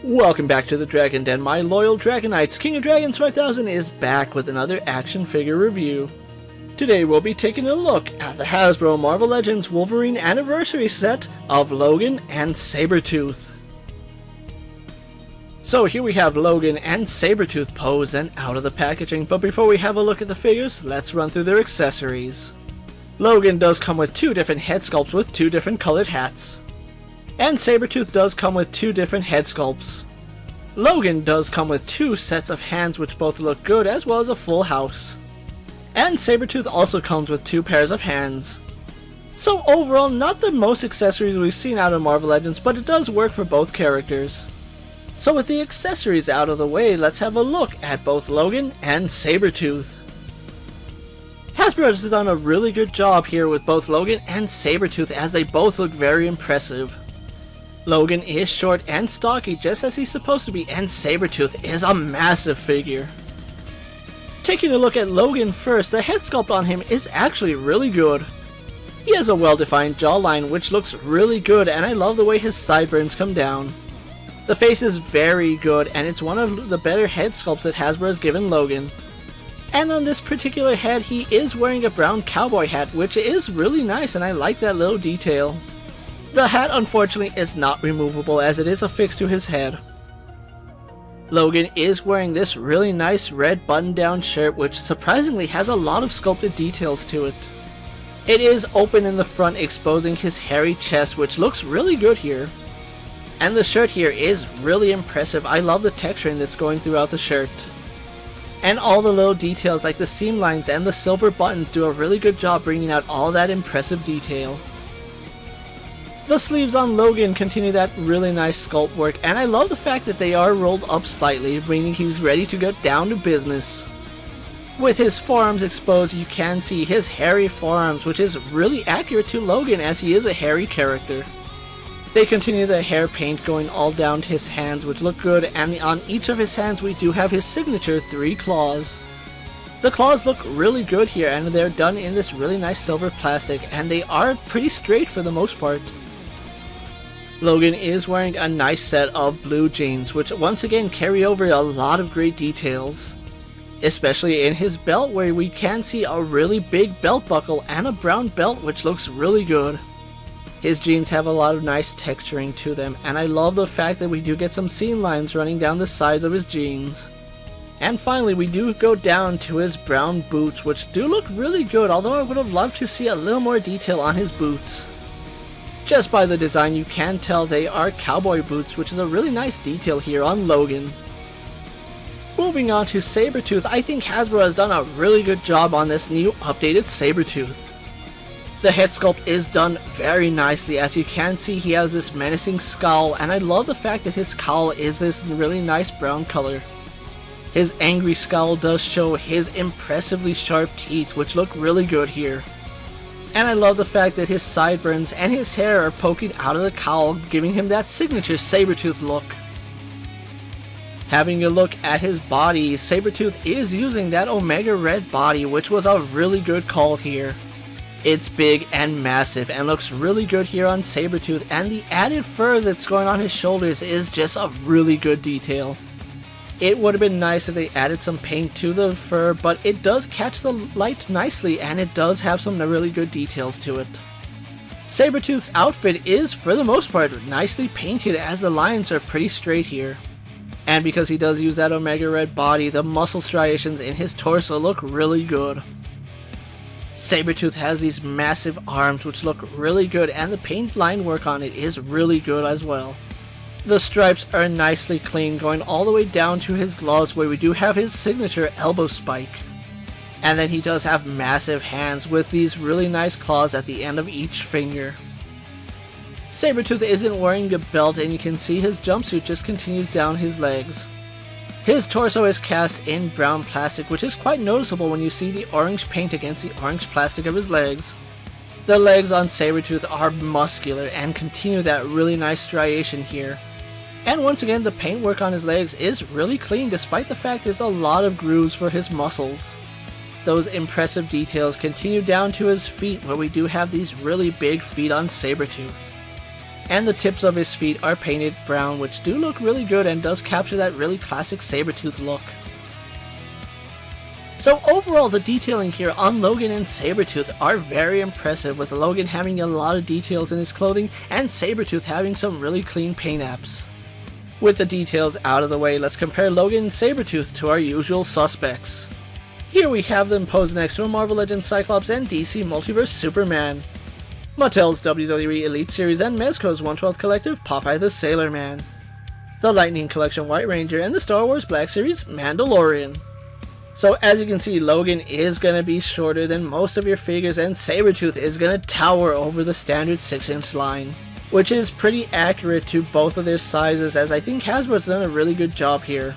Welcome back to the Dragon Den, my loyal Dragonites. King of Dragons 5000 is back with another action figure review. Today we'll be taking a look at the Hasbro Marvel Legends Wolverine Anniversary set of Logan and Sabretooth. So here we have Logan and Sabretooth posed and out of the packaging, but before we have a look at the figures, let's run through their accessories. Logan does come with two different head sculpts with two different colored hats. And Sabretooth does come with two different head sculpts. Logan does come with two sets of hands which both look good, as well as a full house. And Sabretooth also comes with two pairs of hands. So overall, not the most accessories we've seen out of Marvel Legends, but it does work for both characters. So with the accessories out of the way, let's have a look at both Logan and Sabretooth. Hasbro has done a really good job here with both Logan and Sabretooth, as they both look very impressive. Logan is short and stocky, just as he's supposed to be, and Sabretooth is a massive figure. Taking a look at Logan first, the head sculpt on him is actually really good. He has a well-defined jawline which looks really good, and I love the way his sideburns come down. The face is very good, and it's one of the better head sculpts that Hasbro has given Logan. And on this particular head, he is wearing a brown cowboy hat, which is really nice, and I like that little detail. The hat unfortunately is not removable, as it is affixed to his head. Logan is wearing this really nice red button-down shirt, which surprisingly has a lot of sculpted details to it. It is open in the front, exposing his hairy chest, which looks really good here. And the shirt here is really impressive. I love the texturing that's going throughout the shirt. And all the little details like the seam lines and the silver buttons do a really good job bringing out all that impressive detail. The sleeves on Logan continue that really nice sculpt work, and I love the fact that they are rolled up slightly, meaning he's ready to get down to business. With his forearms exposed, you can see his hairy forearms, which is really accurate to Logan, as he is a hairy character. They continue the hair paint going all down to his hands, which look good, and on each of his hands we do have his signature 3 claws. The claws look really good here, and they're done in this really nice silver plastic, and they are pretty straight for the most part. Logan is wearing a nice set of blue jeans, which once again carry over a lot of great details. Especially in his belt, where we can see a really big belt buckle and a brown belt, which looks really good. His jeans have a lot of nice texturing to them, and I love the fact that we do get some seam lines running down the sides of his jeans. And finally, we do go down to his brown boots, which do look really good, although I would have loved to see a little more detail on his boots. Just by the design, you can tell they are cowboy boots, which is a really nice detail here on Logan. Moving on to Sabretooth, I think Hasbro has done a really good job on this new updated Sabretooth. The head sculpt is done very nicely. As you can see, he has this menacing scowl, and I love the fact that his cowl is this really nice brown color. His angry scowl does show his impressively sharp teeth, which look really good here. And I love the fact that his sideburns and his hair are poking out of the cowl, giving him that signature Sabretooth look. Having a look at his body, Sabretooth is using that Omega Red body, which was a really good call here. It's big and massive and looks really good here on Sabretooth, and the added fur that's going on his shoulders is just a really good detail. It would have been nice if they added some paint to the fur, but it does catch the light nicely, and it does have some really good details to it. Sabretooth's outfit is, for the most part, nicely painted, as the lines are pretty straight here. And because he does use that Omega Red body, the muscle striations in his torso look really good. Sabretooth has these massive arms which look really good, and the paint line work on it is really good as well. The stripes are nicely clean, going all the way down to his gloves, where we do have his signature elbow spike. And then he does have massive hands with these really nice claws at the end of each finger. Sabretooth isn't wearing a belt, and you can see his jumpsuit just continues down his legs. His torso is cast in brown plastic, which is quite noticeable when you see the orange paint against the orange plastic of his legs. The legs on Sabretooth are muscular and continue that really nice striation here. And once again, the paintwork on his legs is really clean, despite the fact there's a lot of grooves for his muscles. Those impressive details continue down to his feet, where we do have these really big feet on Sabretooth. and the tips of his feet are painted brown, which do look really good and does capture that really classic Sabretooth look. So overall, the detailing here on Logan and Sabretooth are very impressive, with Logan having a lot of details in his clothing and Sabretooth having some really clean paint apps. With the details out of the way, let's compare Logan and Sabretooth to our usual suspects. Here we have them posed next to a Marvel Legends Cyclops and DC Multiverse Superman, Mattel's WWE Elite Series and Mezco's 1/12 Collective Popeye the Sailor Man, the Lightning Collection White Ranger, and the Star Wars Black Series Mandalorian. So as you can see, Logan is going to be shorter than most of your figures, and Sabretooth is going to tower over the standard 6-inch line, which is pretty accurate to both of their sizes, as I think Hasbro's done a really good job here.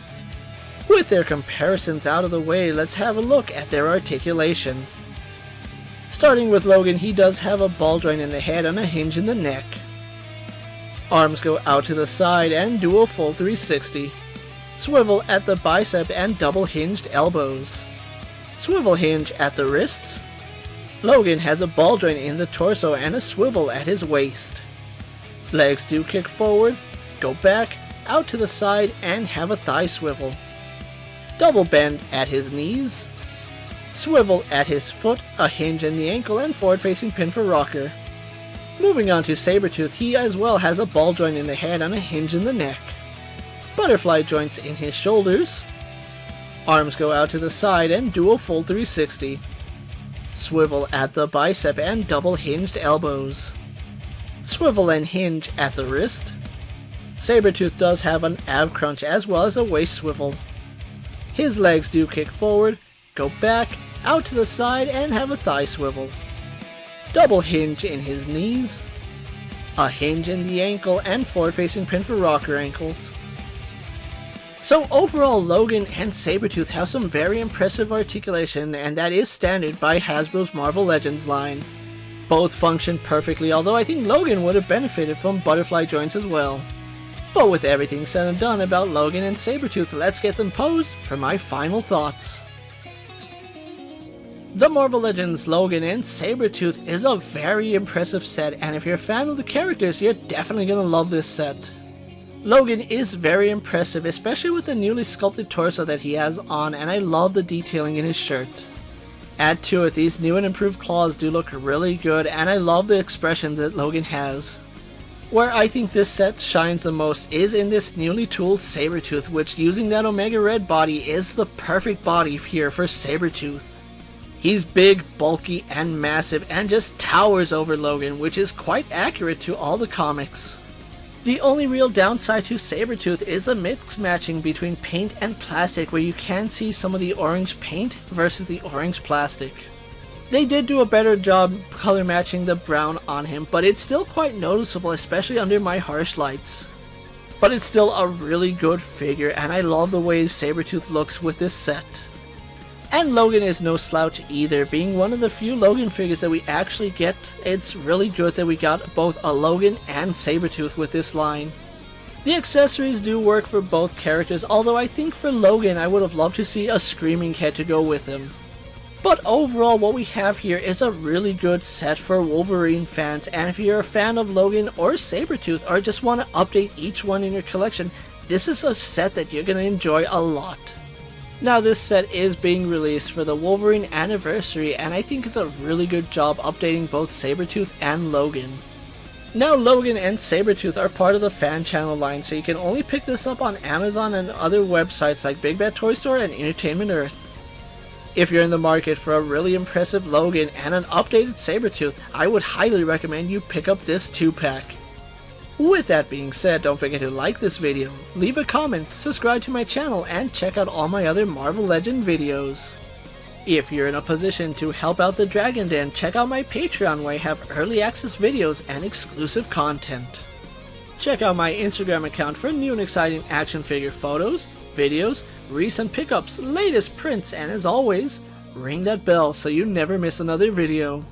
With their comparisons out of the way, let's have a look at their articulation. Starting with Logan, he does have a ball joint in the head and a hinge in the neck. Arms go out to the side and do a full 360. Swivel at the bicep and double hinged elbows. Swivel hinge at the wrists. Logan has a ball joint in the torso and a swivel at his waist. Legs do kick forward, go back, out to the side, and have a thigh swivel. Double bend at his knees. Swivel at his foot, a hinge in the ankle, and forward-facing pin for rocker. Moving on to Sabretooth, he as well has a ball joint in the head and a hinge in the neck. Butterfly joints in his shoulders. Arms go out to the side and do a full 360. Swivel at the bicep and double hinged elbows. Swivel and hinge at the wrist. Sabretooth does have an ab crunch as well as a waist swivel. His legs do kick forward, go back, out to the side, and have a thigh swivel. Double hinge in his knees. A hinge in the ankle and forward-facing pin for rocker ankles. So overall, Logan and Sabretooth have some very impressive articulation, and that is standard by Hasbro's Marvel Legends line. Both function perfectly, although I think Logan would have benefited from butterfly joints as well. But with everything said and done about Logan and Sabretooth, let's get them posed for my final thoughts. The Marvel Legends Logan and Sabretooth is a very impressive set, and if you're a fan of the characters, you're definitely going to love this set. Logan is very impressive, especially with the newly sculpted torso that he has on, and I love the detailing in his shirt. Add to it, these new and improved claws do look really good, and I love the expression that Logan has. Where I think this set shines the most is in this newly tooled Sabretooth, which, using that Omega Red body, is the perfect body here for Sabretooth. He's big, bulky, and massive, and just towers over Logan, which is quite accurate to all the comics. The only real downside to Sabretooth is the mix matching between paint and plastic, where you can see some of the orange paint versus the orange plastic. They did do a better job color matching the brown on him, but it's still quite noticeable, especially under my harsh lights. But it's still a really good figure, and I love the way Sabretooth looks with this set. And Logan is no slouch either, being one of the few Logan figures that we actually get. It's really good that we got both a Logan and Sabretooth with this line. The accessories do work for both characters, although I think for Logan I would have loved to see a screaming head to go with him. But overall, what we have here is a really good set for Wolverine fans, and if you're a fan of Logan or Sabretooth, or just want to update each one in your collection, this is a set that you're going to enjoy a lot. Now, this set is being released for the Wolverine anniversary, and I think it's a really good job updating both Sabretooth and Logan. Now, Logan and Sabretooth are part of the fan channel line, so you can only pick this up on Amazon and other websites like Big Bad Toy Store and Entertainment Earth. If you're in the market for a really impressive Logan and an updated Sabretooth, I would highly recommend you pick up this 2-pack. With that being said, don't forget to like this video, leave a comment, subscribe to my channel, and check out all my other Marvel Legend videos. If you're in a position to help out the Dragon Den, check out my Patreon where I have early access videos and exclusive content. Check out my Instagram account for new and exciting action figure photos, videos, recent pickups, latest prints, and as always, ring that bell so you never miss another video.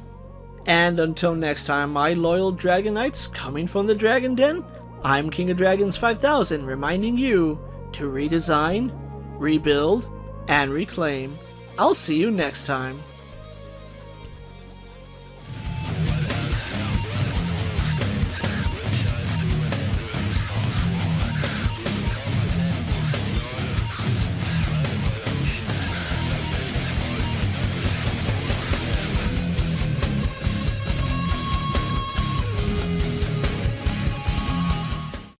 And until next time, my loyal Dragonites coming from the Dragon Den, I'm King of Dragons 5000 reminding you to redesign, rebuild, and reclaim. I'll see you next time.